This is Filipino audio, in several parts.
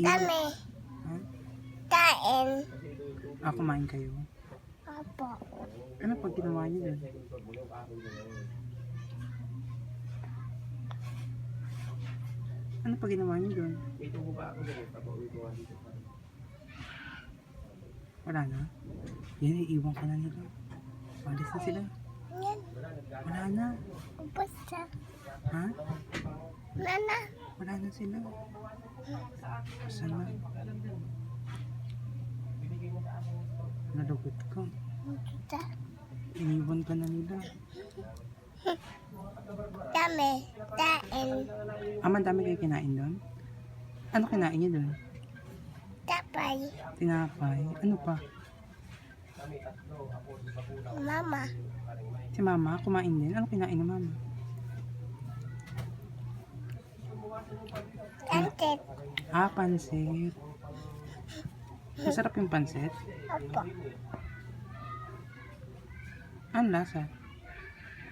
Kami. Ha? Kain. Kumain kayo. Opo. Ano pag ginawa niyo doon? Ano pag ginawa niyo doon? Wala na? Yan, iiwan ka na nila. Malis na sila. Yan. Wala na. Ubus na. Ha? Nana. Wala na sila. Asan na? Nalagot ka. Kita. Iniwan ka na nila. Kami. Kain. Madami kayo kinain doon? Ano kinain niyo doon? Tapay. Tinapay. Ano pa? Mama. Si mama, kumain din. Ano kinain ni mama? Kantit. Pansit. Masarap yung pansit. Opo. Ano lasa?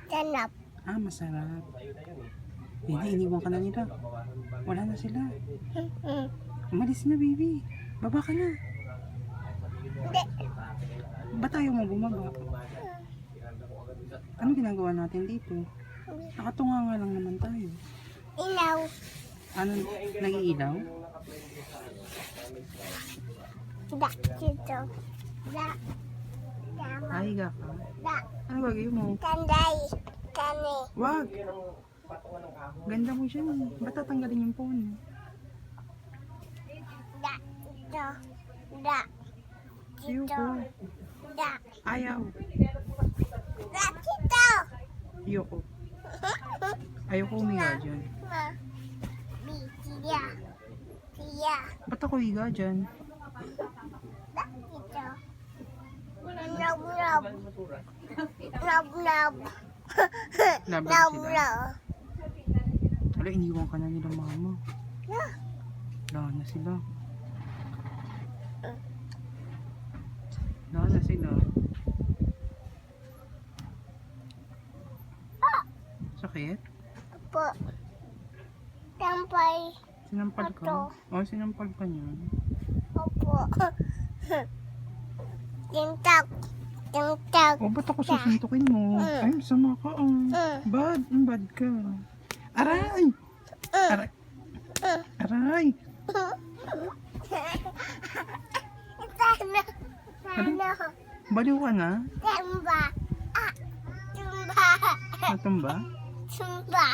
Tanap. Masarap. Iniwan ka na nila. Wala na sila. Umalis na, baby. Baba ka na. Hindi. Ba't ayaw mo bumaba? Ano ginagawa natin dito? Nakatunga nga lang naman tayo. Ilaw. Ano, nag-iilaw? Da. Dito. Da. Tama. Higa ka. Da. Ano gagawin mo? Tanday. Kani. Wag! Ganda mo siya eh. Ba't tatanggalin yung phone? Da. Dito. Da. Dito. Ayoko. Da. Ayaw. Da. Dito. Ayoko. Ayoko umiga dyan. Ma. Bi. Tiya. Tiya. Ba't ako higa dyan? Da. Dito. Nob. Nob. Nob. Nob. Laban Nob. sila. Nob. Wala, iniwan ka na nila mama. Wala na sila. Wala na sila. Sakit? Opo. Tampay. Sinampal ka? Sinampal ka niya. Opo. Tintak. Tintak. Ba't ako susuntukin mo? Ay, sama ka. Bad. Bad ka. Aray! Aray! Aray! Sana. Sana. Baliw ka na? Tumba. Tumba. Natumba? Tumba.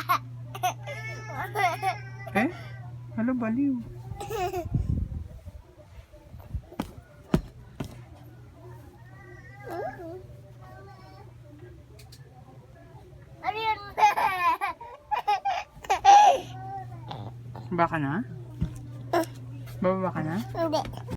Hala, baliw. Ano yun? Baka na? Bababa ka na? Hindi.